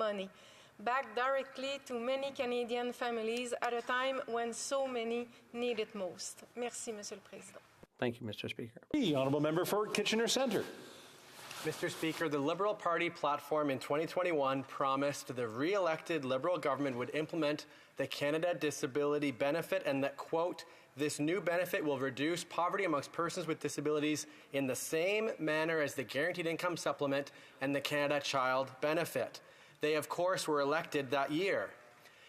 money back directly to many Canadian families at a time when so many need it most. Merci, Monsieur le Président. Thank you, Mr. Speaker. The honourable member for Kitchener Centre. Mr. Speaker, the Liberal Party platform in 2021 promised the re-elected Liberal government would implement the Canada Disability Benefit and that, quote, this new benefit will reduce poverty amongst persons with disabilities in the same manner as the Guaranteed Income Supplement and the Canada Child Benefit. They, of course, were elected that year.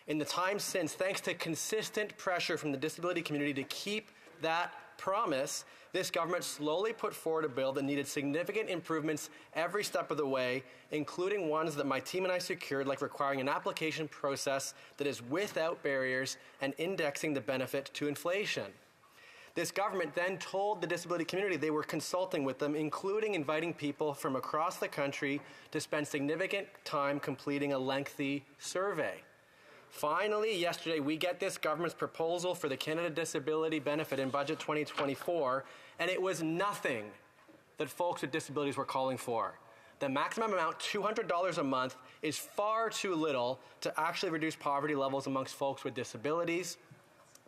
In the time since, thanks to consistent pressure from the disability community to keep that promise, this government slowly put forward a bill that needed significant improvements every step of the way, including ones that my team and I secured, like requiring an application process that is without barriers and indexing the benefit to inflation. This government then told the disability community they were consulting with them, including inviting people from across the country to spend significant time completing a lengthy survey. Finally, yesterday, we get this government's proposal for the Canada Disability Benefit in Budget 2024, and it was nothing that folks with disabilities were calling for. The maximum amount, $200 a month, is far too little to actually reduce poverty levels amongst folks with disabilities.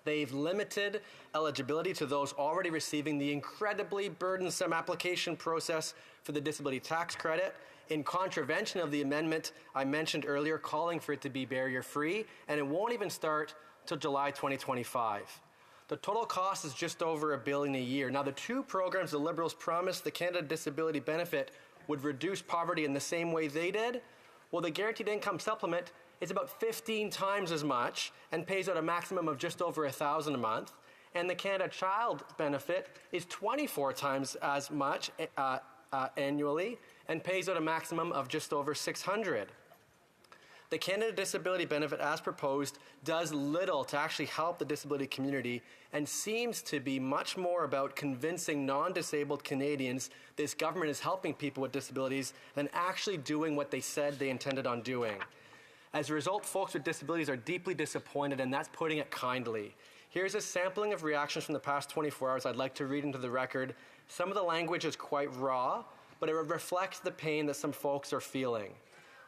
They've limited eligibility to those already receiving the incredibly burdensome application process for the disability tax credit, in contravention of the amendment I mentioned earlier calling for it to be barrier-free, and it won't even start till July 2025. The total cost is just over $1 billion a year. Now, the two programs the Liberals promised the Canada Disability Benefit would reduce poverty in the same way they did. Well, the Guaranteed Income Supplement is about 15 times as much and pays out a maximum of just over $1,000 a month. And the Canada Child Benefit is 24 times as much annually and pays out a maximum of just over $600. The Canada Disability Benefit, as proposed, does little to actually help the disability community and seems to be much more about convincing non-disabled Canadians this government is helping people with disabilities than actually doing what they said they intended on doing. As a result, folks with disabilities are deeply disappointed, and that's putting it kindly. Here's a sampling of reactions from the past 24 hours I'd like to read into the record. Some of the language is quite raw, but it reflects the pain that some folks are feeling.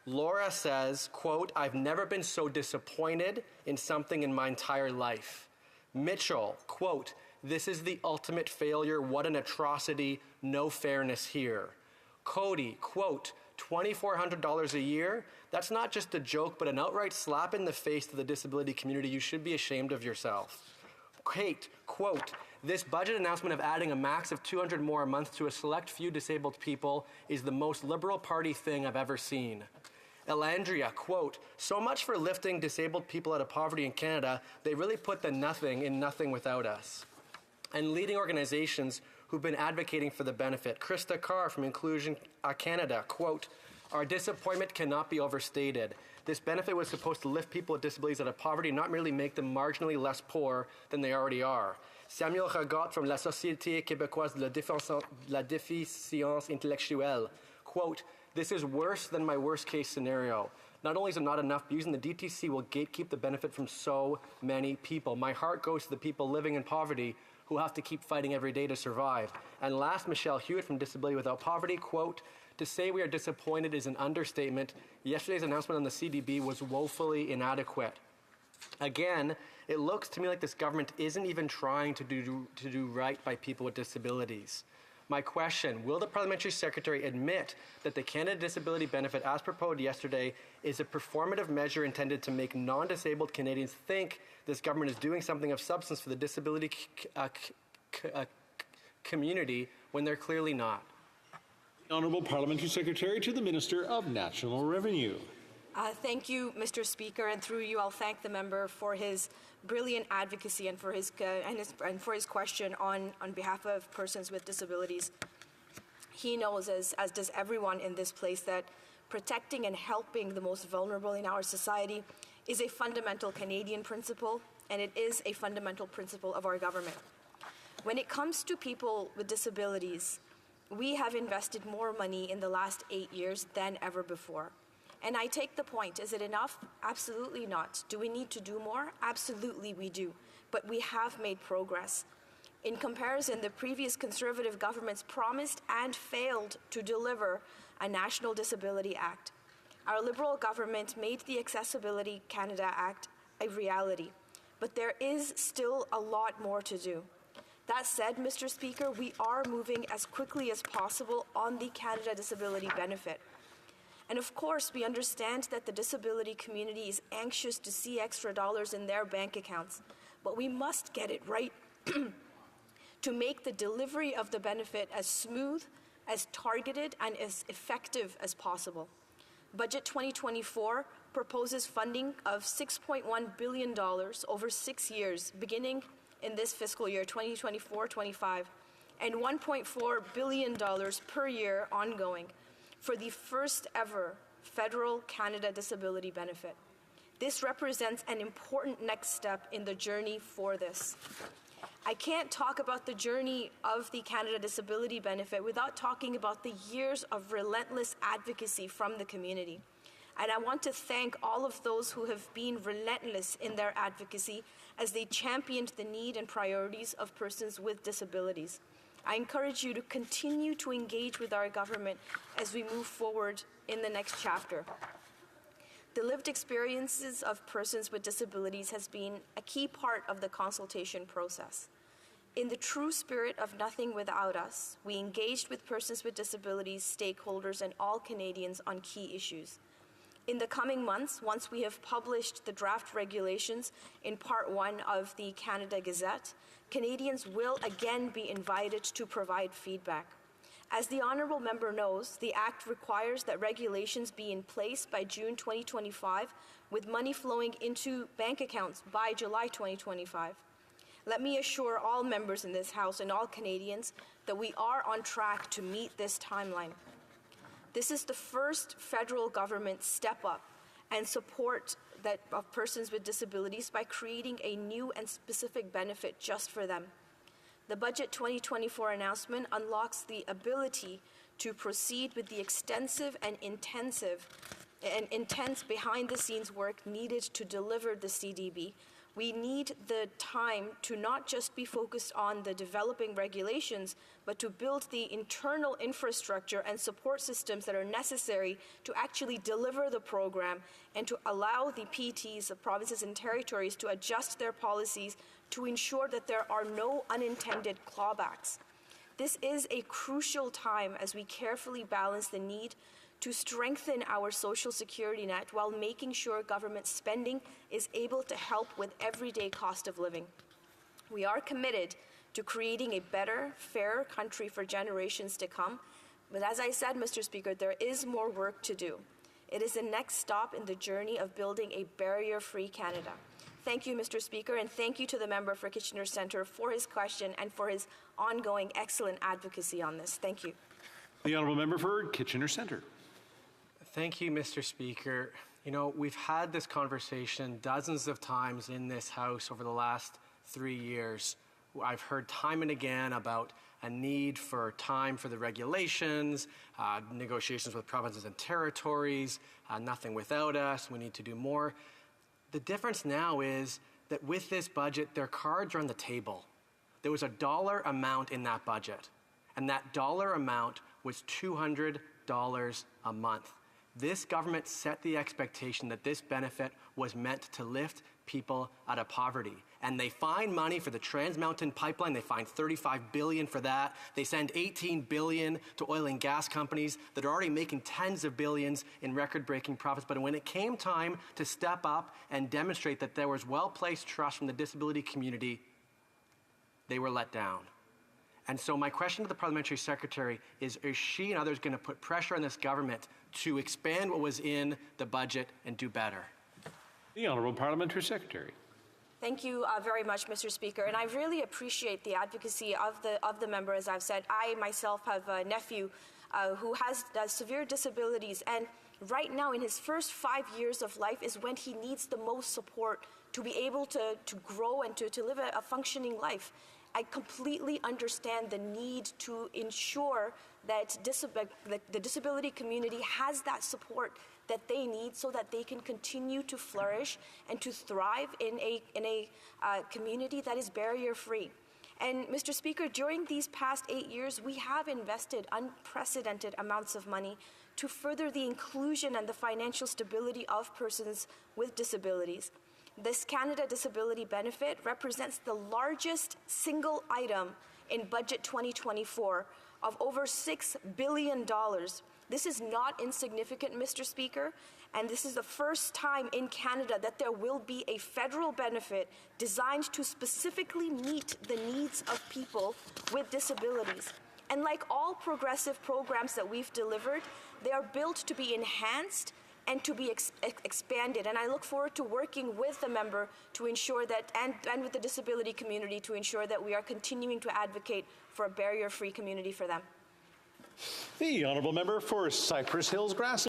Laura says, quote, I've never been so disappointed in something in my entire life. Mitchell, quote, this is the ultimate failure. What an atrocity. No fairness here. Cody, quote, $2,400 a year? That's not just a joke, but an outright slap in the face to the disability community. You should be ashamed of yourself. Kate, quote, this budget announcement of adding a max of $200 more a month to a select few disabled people is the most Liberal Party thing I've ever seen. Elandria, quote, so much for lifting disabled people out of poverty in Canada, they really put the nothing in nothing without us. And leading organizations who've been advocating for the benefit. Krista Carr from Inclusion Canada, quote, our disappointment cannot be overstated. This benefit was supposed to lift people with disabilities out of poverty, not merely make them marginally less poor than they already are. Samuel Ragot from La Société Québécoise de la Déficience Intellectuelle, quote, this is worse than my worst case scenario. Not only is it not enough, but using the DTC will gatekeep the benefit from so many people. My heart goes to the people living in poverty who have to keep fighting every day to survive. And last, Michelle Hewitt from Disability Without Poverty, quote, to say we are disappointed is an understatement. Yesterday's announcement on the CDB was woefully inadequate. Again, it looks to me like this government isn't even trying to do right by people with disabilities. My question, will the Parliamentary Secretary admit that the Canada Disability Benefit, as proposed yesterday, is a performative measure intended to make non-disabled Canadians think this government is doing something of substance for the disability community when they're clearly not? Honourable Parliamentary Secretary to the Minister of National Revenue. Thank you, Mr. Speaker, and through you, I'll thank the member for his brilliant advocacy and for his question on behalf of persons with disabilities. He knows, as does everyone in this place, that protecting and helping the most vulnerable in our society is a fundamental Canadian principle, and it is a fundamental principle of our government. When it comes to people with disabilities, we have invested more money in the last 8 years than ever before. And I take the point, is it enough? Absolutely not. Do we need to do more? Absolutely we do. But we have made progress. In comparison, the previous Conservative governments promised and failed to deliver a National Disability Act. Our Liberal government made the Accessibility Canada Act a reality, but there is still a lot more to do. That said, Mr. Speaker, we are moving as quickly as possible on the Canada Disability Benefit. And of course, we understand that the disability community is anxious to see extra dollars in their bank accounts, but we must get it right to make the delivery of the benefit as smooth, as targeted, and as effective as possible. Budget 2024 proposes funding of $6.1 billion over 6 years, beginning in this fiscal year, 2024-25, and $1.4 billion per year ongoing for the first ever federal Canada Disability Benefit. This represents an important next step in the journey for this. I can't talk about the journey of the Canada Disability Benefit without talking about the years of relentless advocacy from the community. And I want to thank all of those who have been relentless in their advocacy as they championed the need and priorities of persons with disabilities. I encourage you to continue to engage with our government as we move forward in the next chapter. The lived experiences of persons with disabilities has been a key part of the consultation process. In the true spirit of nothing without us, we engaged with persons with disabilities, stakeholders, and all Canadians on key issues. In the coming months, once we have published the draft regulations in Part 1 of the Canada Gazette, Canadians will again be invited to provide feedback. As the Honourable Member knows, the Act requires that regulations be in place by June 2025, with money flowing into bank accounts by July 2025. Let me assure all members in this House and all Canadians that we are on track to meet this timeline. This is the first federal government step up and support of persons with disabilities by creating a new and specific benefit just for them. The Budget 2024 announcement unlocks the ability to proceed with the extensive and intense behind-the-scenes work needed to deliver the CDB. We need the time to not just be focused on the developing regulations, but to build the internal infrastructure and support systems that are necessary to actually deliver the program and to allow the PTs, the provinces and territories, to adjust their policies to ensure that there are no unintended clawbacks. This is a crucial time as we carefully balance the need to strengthen our social security net while making sure government spending is able to help with everyday cost of living. We are committed to creating a better, fairer country for generations to come, but as I said, Mr. Speaker, there is more work to do. It is the next stop in the journey of building a barrier-free Canada. Thank you, Mr. Speaker, and thank you to the member for Kitchener Centre for his question and for his ongoing excellent advocacy on this. Thank you. The Honourable Member for Kitchener Centre. Thank you, Mr. Speaker. You know, we've had this conversation dozens of times in this House over the last 3 years. I've heard time and again about a need for time for the regulations, negotiations with provinces and territories, nothing without us, we need to do more. The difference now is that with this budget, their cards are on the table. There was a dollar amount in that budget, and that dollar amount was $200 a month. This government set the expectation that this benefit was meant to lift people out of poverty. And they find money for the Trans Mountain Pipeline. They find $35 billion for that. They send $18 billion to oil and gas companies that are already making tens of billions in record-breaking profits. But when it came time to step up and demonstrate that there was well-placed trust from the disability community, they were let down. And so my question to the Parliamentary Secretary is she and others going to put pressure on this government to expand what was in the budget and do better? The Honourable Parliamentary Secretary. Thank you very much, Mr. Speaker. And I really appreciate the advocacy of the member. As I've said, I myself have a nephew who has severe disabilities. And right now, in his first 5 years of life is when he needs the most support to be able to grow and to live a functioning life. I completely understand the need to ensure that the disability community has that support that they need so that they can continue to flourish and to thrive in a community that is barrier-free. And Mr. Speaker, during these past 8 years, we have invested unprecedented amounts of money to further the inclusion and the financial stability of persons with disabilities. This Canada Disability Benefit represents the largest single item in Budget 2024 of over $6 billion. This is not insignificant, Mr. Speaker, and this is the first time in Canada that there will be a federal benefit designed to specifically meet the needs of people with disabilities. And like all progressive programs that we've delivered, they are built to be enhanced and to be expanded. And I look forward to working with the member to ensure that, and with the disability community, to ensure that we are continuing to advocate for a barrier-free community for them. The honourable member for Cypress Hills Grasslands.